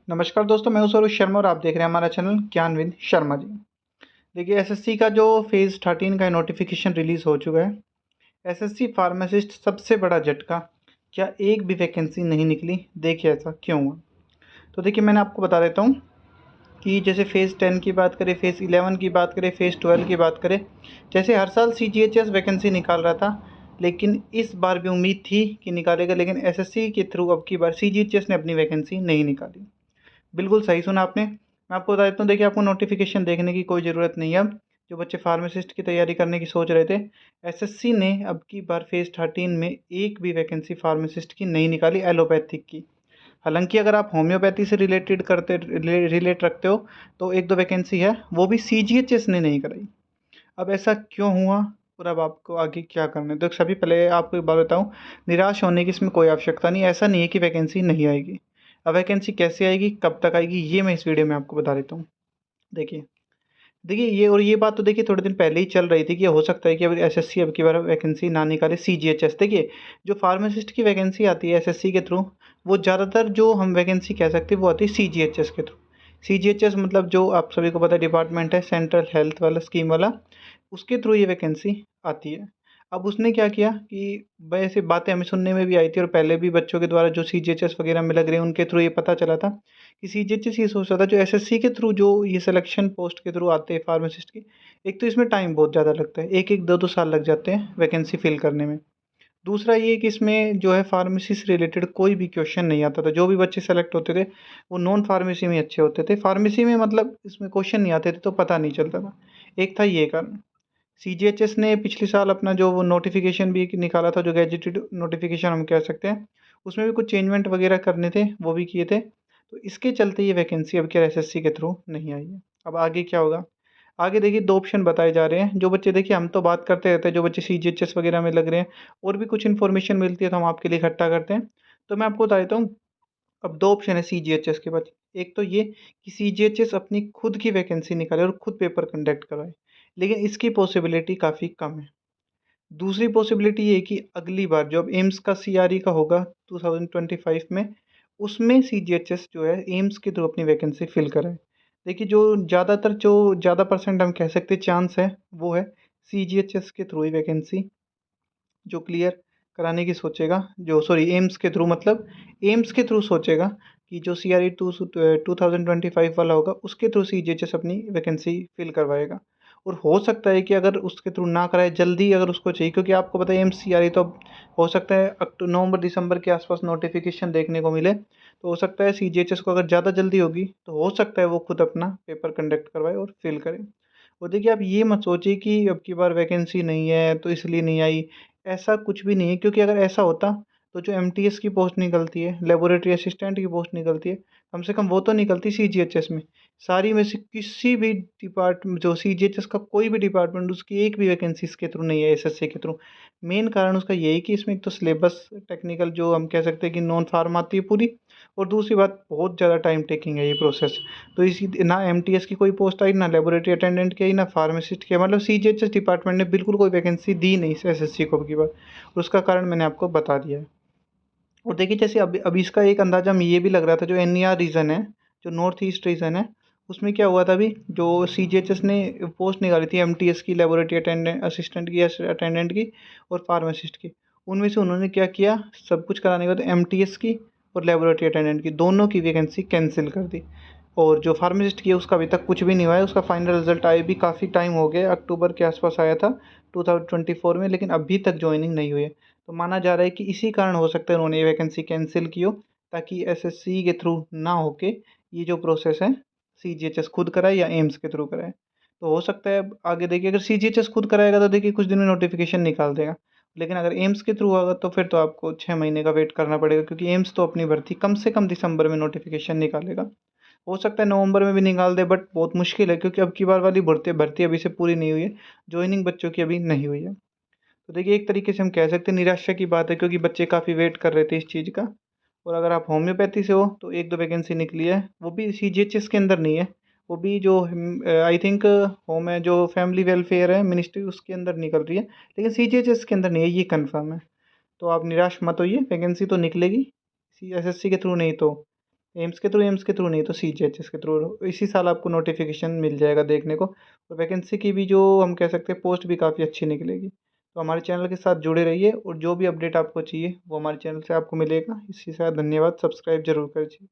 नमस्कार दोस्तों, मैं हूं सरोज शर्मा और आप देख रहे हैं हमारा चैनल ज्ञानविंद शर्मा जी। देखिए, एसएससी का जो फेज़ 13 का नोटिफिकेशन रिलीज़ हो चुका है। एसएससी फार्मासिस्ट सबसे बड़ा झटका, क्या एक भी वैकेंसी नहीं निकली? देखिए ऐसा क्यों हुआ। तो देखिए, मैंने आपको बता देता हूँ कि जैसे फ़ेज़ 10 की बात करें, फ़ेज़ 11 की बात करें, फ़ेज़ 12 की बात करें, जैसे हर साल सीजीएचएस वैकेंसी निकाल रहा था, लेकिन इस बार भी उम्मीद थी कि निकालेगा, लेकिन एसएससी के थ्रू अब की बार सीजीएचएस ने अपनी वैकेंसी नहीं निकाली। बिल्कुल सही सुना आपने। मैं आपको बता देता हूँ, देखिए, आपको नोटिफ़िकेशन देखने की कोई ज़रूरत नहीं है अब। जो बच्चे फार्मासिस्ट की तैयारी करने की सोच रहे थे, एसएससी ने अब की बार फ़ेज़ 13 में एक भी वैकेंसी फार्मासिस्ट की नहीं निकाली, एलोपैथिक की। हालाँकि अगर आप होम्योपैथी से रिलेट रखते हो, तो 1-2 वैकेंसी है, वो भी सीजीएचएस ने नहीं कराई। अब ऐसा क्यों हुआ और अब आपको आगे क्या करना है? तो सभी पहले आपको एक बात बताऊँ, निराश होने की इसमें कोई आवश्यकता नहीं है। ऐसा नहीं है कि वैकेंसी नहीं आएगी। अब वैकेंसी कैसे आएगी, कब तक आएगी, ये मैं इस वीडियो में आपको बता देता हूँ। देखिए देखिए ये बात तो देखिए थोड़े दिन पहले ही चल रही थी कि हो सकता है कि अब एसएससी अब की बार वैकेंसी ना निकाले सीजीएचएस। देखिए, जो फार्मासिस्ट की वैकेंसी आती है एसएससी के थ्रू, वो ज़्यादातर जो हम वैकेंसी कह सकते हैं वो आती है सीजीएचएस के थ्रू। सीजीएचएस मतलब जो आप सभी को पता है डिपार्टमेंट है, सेंट्रल हेल्थ वाला स्कीम वाला, उसके थ्रू ये वैकेंसी आती है। अब उसने क्या किया कि वैसे बातें हमें सुनने में भी आई थी और पहले भी बच्चों के द्वारा जो सीजीएचएस वगैरह में लग रहे हैं उनके थ्रू ये पता चला था कि सीजीएचएस ये सोच रहा था जो एसएससी के थ्रू जो ये सिलेक्शन पोस्ट के थ्रू आते हैं फार्मासिस्ट की, एक तो इसमें टाइम बहुत ज़्यादा लगता है, 1-1 2-2 साल लग जाते हैं वैकेंसी फिल करने में। दूसरा ये कि इसमें जो है फार्मेसी से रिलेटेड कोई भी क्वेश्चन नहीं आता था, जो भी बच्चे सेलेक्ट होते थे वो नॉन फार्मेसी में अच्छे होते थे, फार्मेसी में मतलब इसमें क्वेश्चन नहीं आते थे तो पता नहीं चलता था। एक था ये कारण। सीजीएचएस ने पिछले साल अपना जो वो नोटिफिकेशन भी निकाला था, जो गैजेटेड नोटिफिकेशन हम कह सकते हैं, उसमें भी कुछ चेंजमेंट वगैरह करने थे, वो भी किए थे। तो इसके चलते ये वैकेंसी अब क्या एसएससी के थ्रू नहीं आई है। अब आगे क्या होगा? आगे देखिए 2 ऑप्शन बताए जा रहे हैं। जो बच्चे, देखिए, हम तो बात करते रहते हैं, जो बच्चे सीजीएचएस वगैरह में लग रहे हैं और भी कुछ इन्फॉर्मेशन मिलती है तो हम आपके लिए इकट्ठा करते हैं। तो मैं आपको बता देता हूँ, अब 2 ऑप्शन है सीजीएचएस के पास। एक तो ये कि सीजीएचएस अपनी खुद की वैकेंसी निकाले और खुद पेपर कंडक्ट करवाए, लेकिन इसकी पॉसिबिलिटी काफ़ी कम है। दूसरी पॉसिबिलिटी ये है कि अगली बार जो अब एम्स का सीआरई का होगा 2025 में, उसमें सीजीएचएस जो है एम्स के थ्रू अपनी वैकेंसी फिल कराए। देखिए, जो ज़्यादा परसेंट हम कह सकते हैं चांस है, वो है सीजीएचएस के थ्रू ही वैकेंसी जो क्लियर कराने की सोचेगा, जो सॉरी एम्स के थ्रू, मतलब एम्स के थ्रू सोचेगा कि जो सीआरई 2025 वाला होगा उसके थ्रू सीजीएचएस अपनी वैकेंसी फिल करवाएगा। और हो सकता है कि अगर उसके थ्रू ना कराए, जल्दी अगर उसको चाहिए, क्योंकि आपको पता है एम्स सीआरई तो अब हो सकता है नवंबर दिसंबर के आसपास नोटिफिकेशन देखने को मिले, तो हो सकता है सीजीएचएस को अगर ज़्यादा जल्दी होगी तो हो सकता है वो खुद अपना पेपर कंडक्ट करवाए और फिल करे। और देखिए, आप ये मत सोचिए कि अब की बार वैकेंसी नहीं है तो इसलिए नहीं आई, ऐसा कुछ भी नहीं है, क्योंकि अगर ऐसा होता तो जो एमटीएस की पोस्ट निकलती है, लेबोरेटरी असिस्टेंट की पोस्ट निकलती है, कम से कम वो तो निकलती सीजीएचएस में। सारी में से किसी भी डिपार्टमेंट, जो सीजीएचएस का कोई भी डिपार्टमेंट, उसकी एक भी वैकेंसी इसके थ्रू नहीं है, एसएससी के थ्रू। मेन कारण उसका यही कि इसमें एक तो सिलेबस टेक्निकल जो हम कह सकते हैं कि नॉन फार्म आती है पूरी, और दूसरी बात बहुत ज़्यादा टाइम टेकिंग है ये प्रोसेस। तो इसी ना एमटीएस की कोई पोस्ट आई, ना लेबोरेटरी अटेंडेंट की आई, ना फार्मासिस्ट की, मतलब सीजीएचएस डिपार्टमेंट ने बिल्कुल कोई वैकेंसी दी नहीं एसएससी को अब की बार। उसका कारण मैंने आपको बता दिया है। और देखिए, जैसे अभी इसका एक अंदाज़ा हमें ये भी लग रहा था, जो एनईआर रीजन है, जो नॉर्थ ईस्ट रीजन है, उसमें क्या हुआ था अभी, जो सीजीएचएस ने पोस्ट निकाली थी एमटीएस की, लेबोरेटरी अटेंडेंट असिस्टेंट की, अटेंडेंट की और फार्मासिस्ट की, उनमें से उन्होंने क्या किया, सब कुछ कराने के बाद एमटीएस की और लेबोरेटरी अटेंडेंट की दोनों की वैकेंसी कैंसिल कर दी। और जो फार्मासिस्ट की है उसका अभी तक कुछ भी नहीं हुआ है, उसका फाइनल रिजल्ट आए भी काफ़ी टाइम हो गया, अक्टूबर के आसपास आया था 2024 में, लेकिन अभी तक ज्वाइनिंग नहीं हुई है। तो माना जा रहा है कि इसी कारण हो सकता है उन्होंने ये वैकेंसी कैंसिल की हो, ताकि एसएससी के थ्रू ना होके ये जो प्रोसेस है सीजीएचएस खुद कराए या एम्स के थ्रू कराए। तो हो सकता है अब आगे देखिए, अगर सीजीएचएस खुद कराएगा तो देखिए कुछ दिन में नोटिफिकेशन निकाल देगा, लेकिन अगर एम्स के थ्रू होगा तो फिर तो आपको 6 महीने का वेट करना पड़ेगा, क्योंकि एम्स तो अपनी भर्ती कम से कम दिसंबर में नोटिफिकेशन निकालेगा। हो सकता है नवंबर में भी निकाल दे, बट बहुत मुश्किल है, क्योंकि अब की बार वाली भर्ती भर्ती अभी से पूरी नहीं हुई है, ज्वाइनिंग बच्चों की अभी नहीं हुई है। तो देखिए, एक तरीके से हम कह सकते हैं निराशा की बात है, क्योंकि बच्चे काफ़ी वेट कर रहे थे इस चीज़ का। और अगर आप होम्योपैथी से हो तो 1-2 वैकेंसी निकली है, वो भी सीजीएचएस के अंदर नहीं है, वो भी जो आई थिंक होम है, जो फैमिली वेलफेयर है मिनिस्ट्री, उसके अंदर निकल रही है, लेकिन सीजीएचएस के अंदर नहीं है, ये कन्फर्म है। तो आप निराश मत होइए, वैकेंसी तो निकलेगी, एसएससी के थ्रू नहीं तो एम्स के थ्रू नहीं तो CGHS के थ्रू इसी साल आपको नोटिफिकेशन मिल जाएगा देखने को। और वैकेंसी की भी जो हम कह सकते हैं पोस्ट भी काफ़ी अच्छी निकलेगी। तो हमारे चैनल के साथ जुड़े रहिए और जो भी अपडेट आपको चाहिए वो हमारे चैनल से आपको मिलेगा। इसी के साथ धन्यवाद, सब्सक्राइब जरूर करिए।